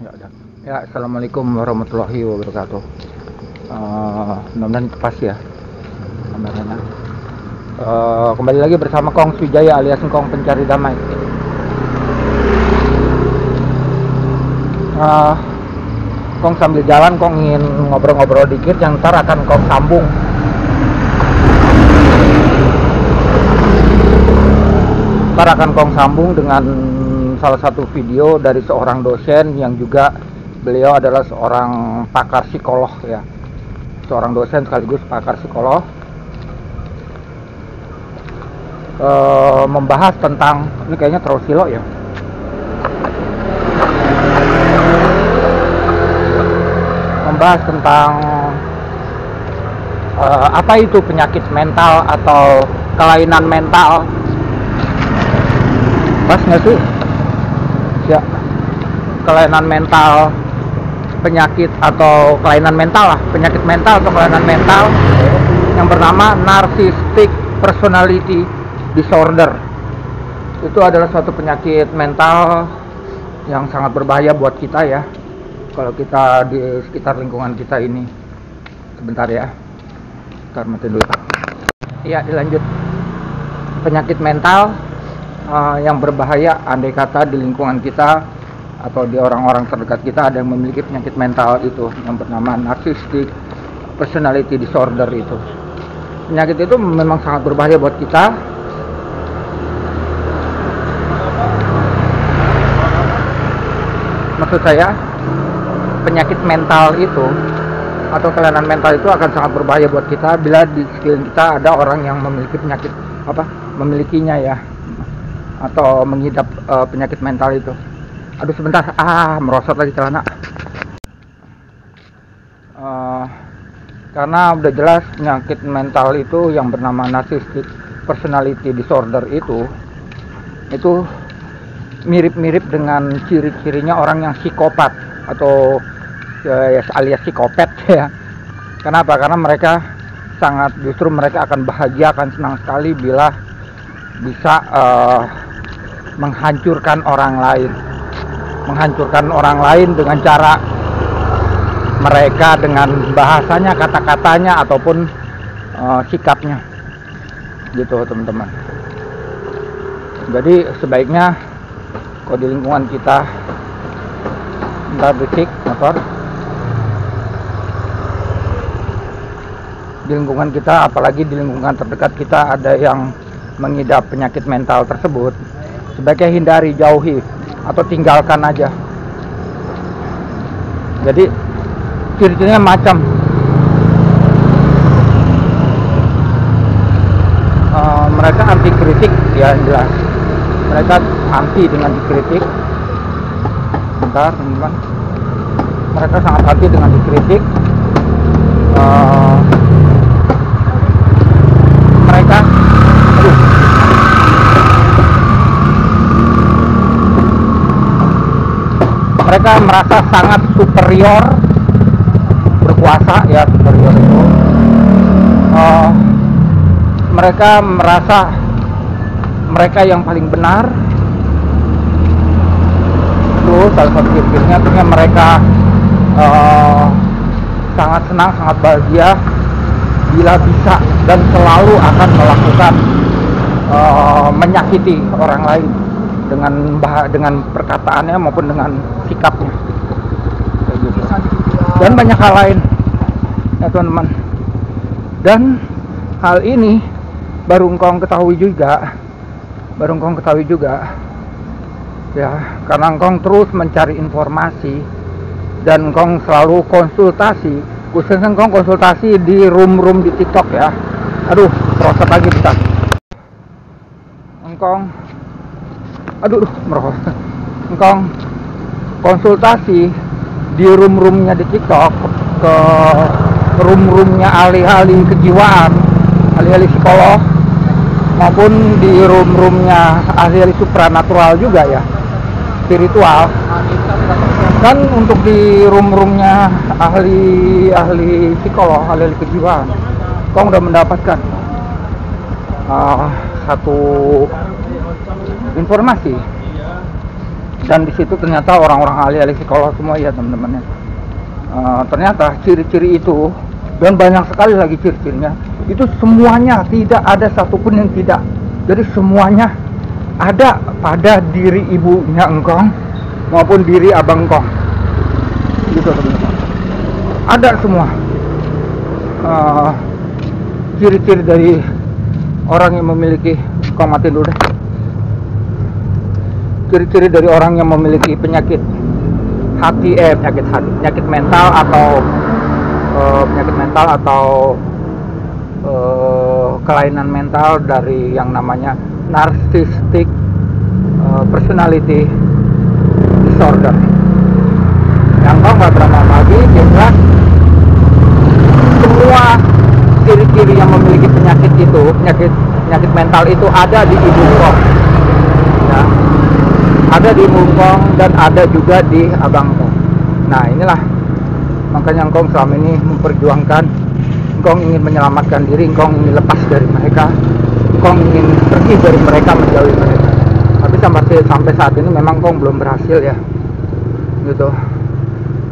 Ya, udah. Ya, assalamualaikum warahmatullahi wabarakatuh. Mudah-mudahan itu pas ya kameranya. Kembali lagi bersama Kong Swijaya alias Kong Pencari Damai. Kong sambil jalan, Kong ingin ngobrol-ngobrol dikit yang ntar akan Kong sambung. Ntar akan Kong sambung dengan salah satu video dari seorang dosen yang juga beliau adalah seorang pakar psikolog ya, seorang dosen sekaligus pakar psikolog, membahas tentang, ini kayaknya terlalu silo ya, membahas tentang apa itu penyakit mental atau kelainan mental. Pas nggak sih? Ya, kelainan mental, penyakit atau kelainan mental lah, penyakit mental atau kelainan mental yang bernama narcissistic personality disorder. Itu adalah suatu penyakit mental yang sangat berbahaya buat kita ya, kalau kita di sekitar lingkungan kita ini. Sebentar ya, ntar matiin dulu. Iya, dilanjut. Penyakit mental yang berbahaya andai kata di lingkungan kita atau di orang-orang terdekat kita ada yang memiliki penyakit mental itu yang bernama narcissistic personality disorder. Itu penyakit itu memang sangat berbahaya buat kita. Maksud saya, penyakit mental itu atau kelainan mental itu akan sangat berbahaya buat kita bila di sekeliling kita ada orang yang memiliki penyakit memilikinya ya, atau mengidap penyakit mental itu. Aduh sebentar, merosot lagi celana. Karena udah jelas penyakit mental itu yang bernama narcissistic personality disorder itu mirip-mirip dengan ciri-cirinya orang yang psikopat atau alias psikopat ya. Kenapa? Karena mereka mereka akan bahagia, akan senang sekali bila bisa menghancurkan orang lain dengan cara mereka, dengan bahasanya, kata-katanya ataupun sikapnya gitu teman-teman. Jadi sebaiknya kalau di lingkungan kita, bentar berisik motor, di lingkungan kita, apalagi di lingkungan terdekat kita ada yang mengidap penyakit mental tersebut, sebaiknya hindari, jauhi, atau tinggalkan aja. Jadi ciri-cirinya macam mereka anti kritik ya, jelas mereka anti dengan dikritik. Bentar teman-teman, mereka sangat anti dengan dikritik. Mereka merasa sangat superior, berkuasa ya, superior itu. Mereka merasa mereka yang paling benar. Terus salah satu ciri-cirinya artinya mereka sangat senang, sangat bahagia bila bisa dan selalu akan melakukan menyakiti orang lain dengan perkataannya maupun dengan sikapnya kayak gitu. Dan banyak hal lain ya teman-teman. Dan hal ini baru engkau ketahui juga ya, karena engkau terus mencari informasi dan engkau selalu konsultasi, khususnya engkau konsultasi di room di TikTok ya. Aduh, merosot lagi bentar. Engkau konsultasi di room-roomnya di TikTok, ke room-roomnya ahli-ahli kejiwaan, ahli-ahli psikolog, maupun di room-roomnya ahli-ahli supranatural juga ya, spiritual. Dan untuk di room-roomnya ahli psikolog, ahli kejiwaan, kau udah mendapatkan satu informasi Dan di situ ternyata orang-orang ahli psikolog semua ya teman-teman ya. Ternyata ciri-ciri itu, dan banyak sekali lagi ciri-cirinya, itu semuanya, tidak ada satupun yang tidak. Jadi semuanya ada pada diri ibunya engkong maupun diri abang engkong, gitu teman-teman. Ada semua ciri-ciri dari orang yang memiliki, engkong matiin dulu deh. Ciri-ciri dari orang yang memiliki penyakit hati, penyakit mental atau kelainan mental dari yang namanya narcissistic personality disorder. Yang kau nggak pernah lagi, jelas semua ciri-ciri yang memiliki penyakit itu, penyakit mental itu ada di ibu kau, ya. Ada di ibu kau dan ada juga di abang kau. Nah inilah makanya engkau selama ini memperjuangkan, engkau ingin menyelamatkan diri, engkau ingin lepas dari mereka, engkau ingin pergi dari mereka, menjauhi mereka. Tapi sampai saat ini memang engkau belum berhasil ya, gitu.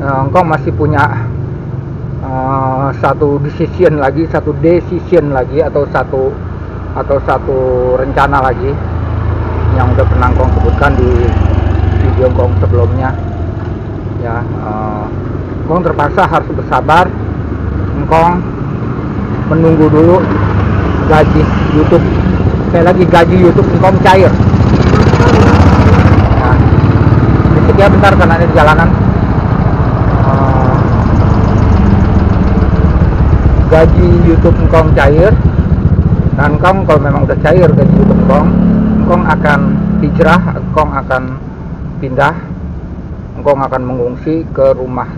Engkau masih punya satu decision lagi atau satu rencana lagi yang udah pernah engkau sebutkan di video engkau sebelumnya ya. Engkau terpaksa harus bersabar, engkau menunggu dulu gaji YouTube, gaji YouTube engkau cair. Nah, sedikit ya bentar karena ini di jalanan. Gaji YouTube engkau cair, dan engkau kalau memang udah cair gaji YouTube engkau akan hijrah, engkau akan pindah, engkau akan mengungsi ke rumah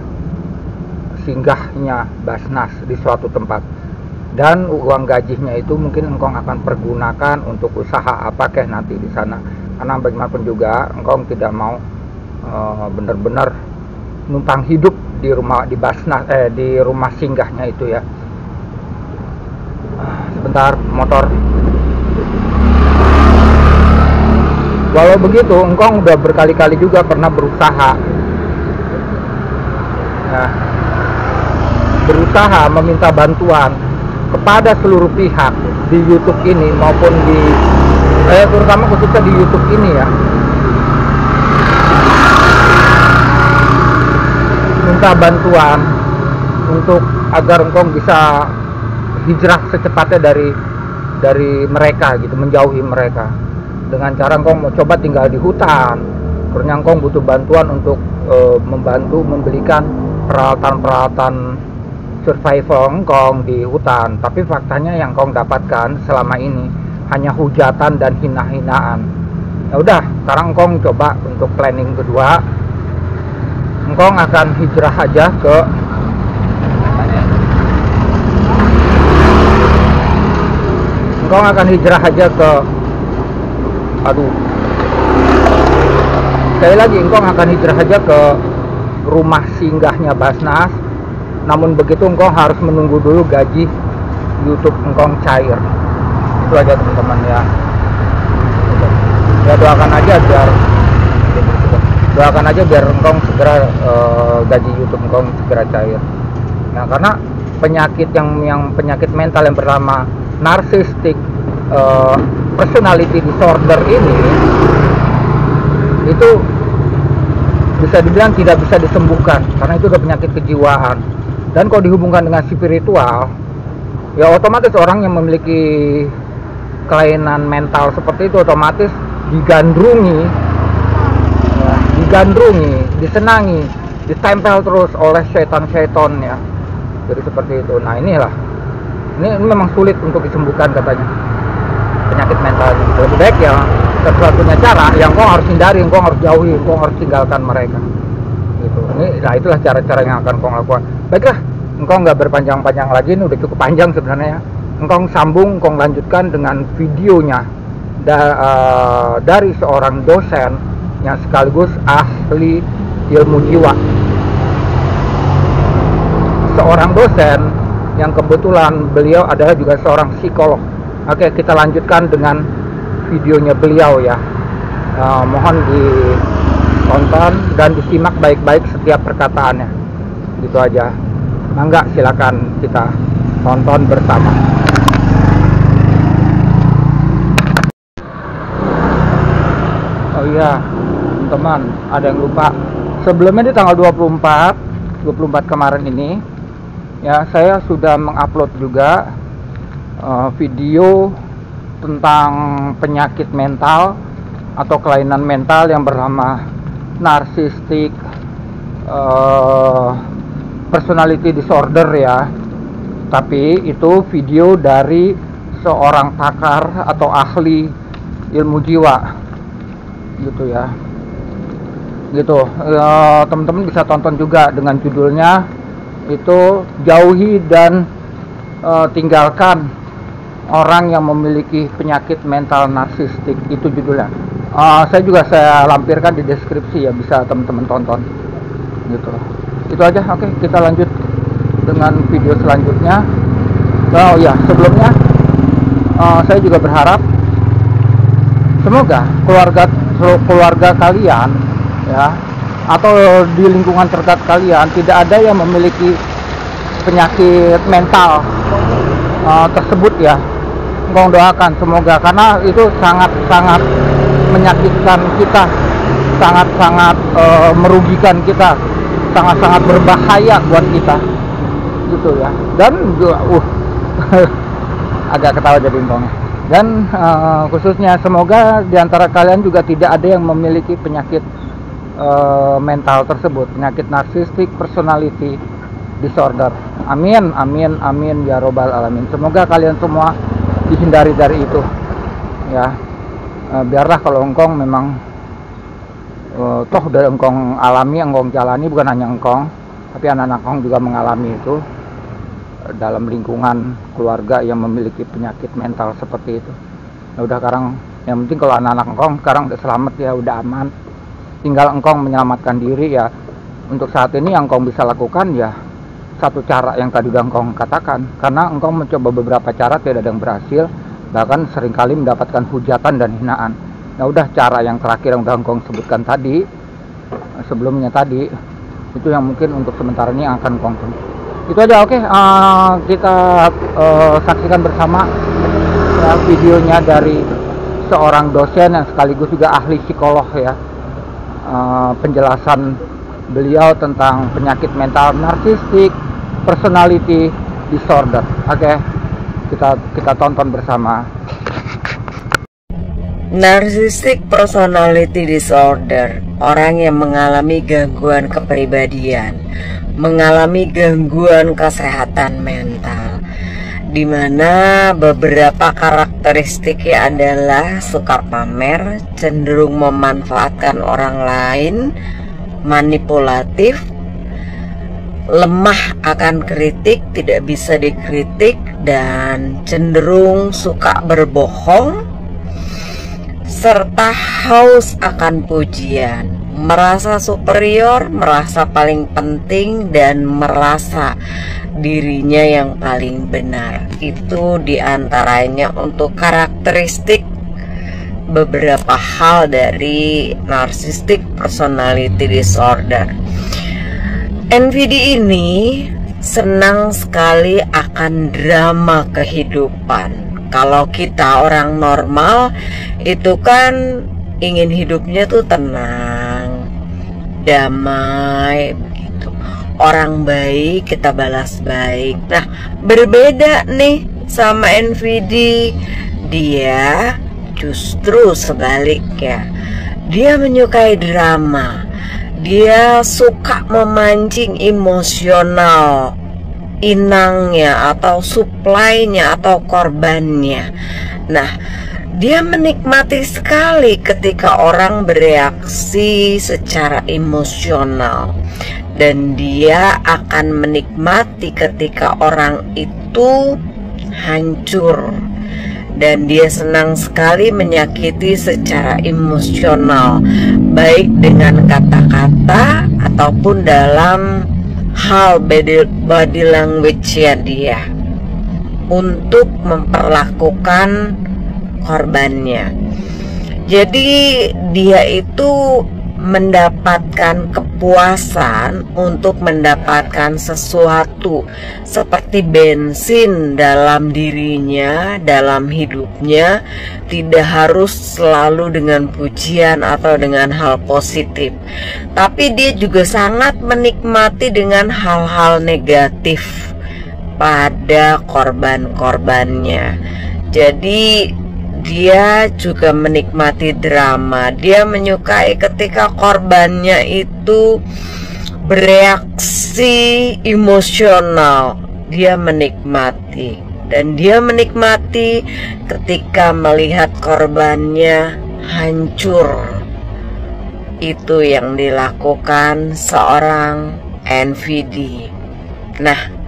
singgahnya Basnas di suatu tempat, dan uang gajinya itu mungkin engkau akan pergunakan untuk usaha apakah nanti di sana, karena bagaimanapun juga engkau tidak mau benar-benar numpang hidup di rumah di rumah singgahnya itu ya. Sebentar, motor. Walau begitu, engkau udah berkali-kali juga pernah berusaha ya, meminta bantuan kepada seluruh pihak di YouTube ini maupun di terutama khususnya di YouTube ini ya, minta bantuan untuk agar engkau bisa hijrah secepatnya dari mereka gitu, menjauhi mereka, dengan cara engkau mau coba tinggal di hutan, karena engkau butuh bantuan untuk membantu membelikan peralatan survival engkau di hutan. Tapi faktanya yang engkau dapatkan selama ini hanya hujatan dan hina-hinaan. Ya udah, sekarang engkau coba untuk planning kedua, engkau akan hijrah aja ke engkau akan hijrah aja ke rumah singgahnya Basnas. Namun begitu engkau harus menunggu dulu gaji YouTube engkau cair. Itu aja teman-teman ya. Ya doakan aja biar engkau segera gaji YouTube engkau segera cair. Nah, karena penyakit yang penyakit mental yang bernama narcissistic personality disorder ini itu bisa dibilang tidak bisa disembuhkan, karena itu udah penyakit kejiwaan. Dan kalau dihubungkan dengan spiritual, ya otomatis orang yang memiliki kelainan mental seperti itu otomatis digandrungi, disenangi, ditempel terus oleh setan-setan ya. Jadi seperti itu. Nah ini memang sulit untuk disembuhkan katanya penyakit mental ini. Lebih baik ya satu-satunya cara yang kau harus hindari, kau harus jauhi, kau harus tinggalkan mereka gitu. Nah itulah cara-cara yang akan kau lakukan. Baiklah, engkau nggak berpanjang-panjang lagi, ini udah cukup panjang sebenarnya. Engkau sambung, engkau lanjutkan dengan videonya dari seorang dosen yang sekaligus ahli ilmu jiwa, seorang dosen yang kebetulan beliau adalah juga seorang psikolog. Oke, kita lanjutkan dengan videonya beliau ya. Mohon tonton dan disimak baik-baik setiap perkataannya. Gitu aja. Mangga, silakan kita tonton bersama. Oh iya, teman-teman, ada yang lupa. Sebelumnya di tanggal 24 kemarin ini, ya, saya sudah mengupload juga video tentang penyakit mental atau kelainan mental yang bernama narcissistic personality disorder ya. Tapi itu video dari seorang pakar atau ahli ilmu jiwa gitu ya. Gitu, teman-teman bisa tonton juga dengan judulnya itu jauhi dan tinggalkan orang yang memiliki penyakit mental narsistik, itu judulnya. Saya lampirkan di deskripsi ya, bisa teman-teman tonton gitu. Itu aja. Oke, kita lanjut dengan video selanjutnya. Oh ya, sebelumnya saya juga berharap semoga keluarga kalian ya, atau di lingkungan terdekat kalian tidak ada yang memiliki penyakit mental tersebut ya. Engkau doakan semoga, karena itu sangat-sangat menyakitkan kita, sangat-sangat merugikan kita, sangat-sangat berbahaya buat kita gitu ya. Dan agak ketawa jadi engkongnya. Dan khususnya semoga diantara kalian juga tidak ada yang memiliki penyakit mental tersebut, penyakit narcissistic personality disorder. Amin, amin, amin ya robbal alamin. Semoga kalian semua dihindari dari itu ya. Biarlah kalau engkong memang toh udah engkong alami, engkong jalani, bukan hanya engkong tapi anak-anak engkong juga mengalami itu dalam lingkungan keluarga yang memiliki penyakit mental seperti itu. Ya udah, sekarang yang penting kalau anak-anak engkong sekarang udah selamat ya, udah aman, tinggal engkong menyelamatkan diri ya. Untuk saat ini yang engkong bisa lakukan ya satu cara yang tadi udah engkong katakan, karena engkong mencoba beberapa cara tidak ada yang berhasil, bahkan seringkali mendapatkan hujatan dan hinaan. Nah udah, cara yang terakhir yang udah engkong sebutkan tadi sebelumnya tadi, itu yang mungkin untuk sementara ini akan engkong itu aja. Oke, kita saksikan bersama ya, videonya dari seorang dosen yang sekaligus juga ahli psikolog ya, penjelasan beliau tentang penyakit mental narcissistic personality disorder. Oke, kita tonton bersama. Narcissistic personality disorder, orang yang mengalami gangguan kepribadian, mengalami gangguan kesehatan mental, di mana beberapa karakteristiknya adalah suka pamer, cenderung memanfaatkan orang lain, manipulatif, lemah akan kritik, tidak bisa dikritik, dan cenderung suka berbohong, serta haus akan pujian, merasa superior, merasa paling penting, dan merasa dirinya yang paling benar. Itu diantaranya untuk karakteristik beberapa hal dari narcissistic personality disorder. NVD ini senang sekali akan drama kehidupan. Kalau kita orang normal itu kan ingin hidupnya tuh tenang, damai begitu. Orang baik kita balas baik. Nah, berbeda nih sama NVD. Dia justru sebaliknya. Dia menyukai drama. Dia suka memancing emosional inangnya atau supply-nya atau korbannya. Nah, dia menikmati sekali ketika orang bereaksi secara emosional, dan dia akan menikmati ketika orang itu hancur, dan dia senang sekali menyakiti secara emosional, baik dengan kata-kata ataupun dalam hal body language-nya dia untuk memperlakukan korbannya. Jadi dia itu mendapatkan kepuasan untuk mendapatkan sesuatu seperti bensin dalam dirinya, dalam hidupnya, tidak harus selalu dengan pujian atau dengan hal positif, tapi dia juga sangat menikmati dengan hal-hal negatif pada korban-korbannya. Jadi dia juga menikmati drama. Dia menyukai ketika korbannya itu bereaksi emosional. Dia menikmati. Dan dia menikmati ketika melihat korbannya hancur. Itu yang dilakukan seorang NVD. Nah,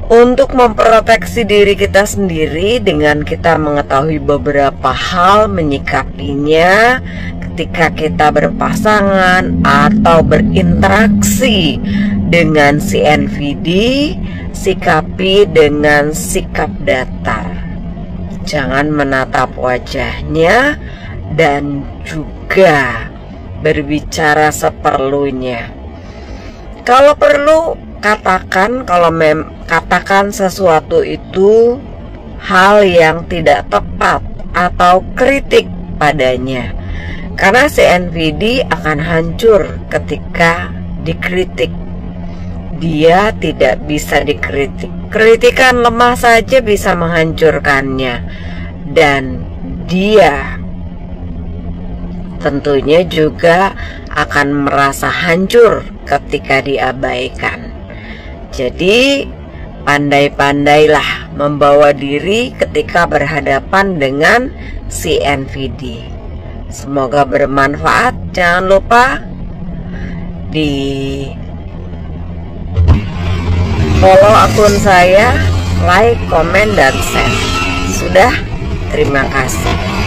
untuk memproteksi diri kita sendiri dengan kita mengetahui beberapa hal, menyikapinya ketika kita berpasangan atau berinteraksi dengan si NVD, sikapi dengan sikap datar. Jangan menatap wajahnya dan juga berbicara seperlunya. Kalau perlu, katakan katakan sesuatu itu hal yang tidak tepat atau kritik padanya, karena si NVD akan hancur ketika dikritik. Dia tidak bisa dikritik. Kritikan lemah saja bisa menghancurkannya, dan dia tentunya juga akan merasa hancur ketika diabaikan. Jadi pandai-pandailah membawa diri ketika berhadapan dengan si NVD. Semoga bermanfaat. Jangan lupa di follow akun saya, like, komen, dan share. Sudah, terima kasih.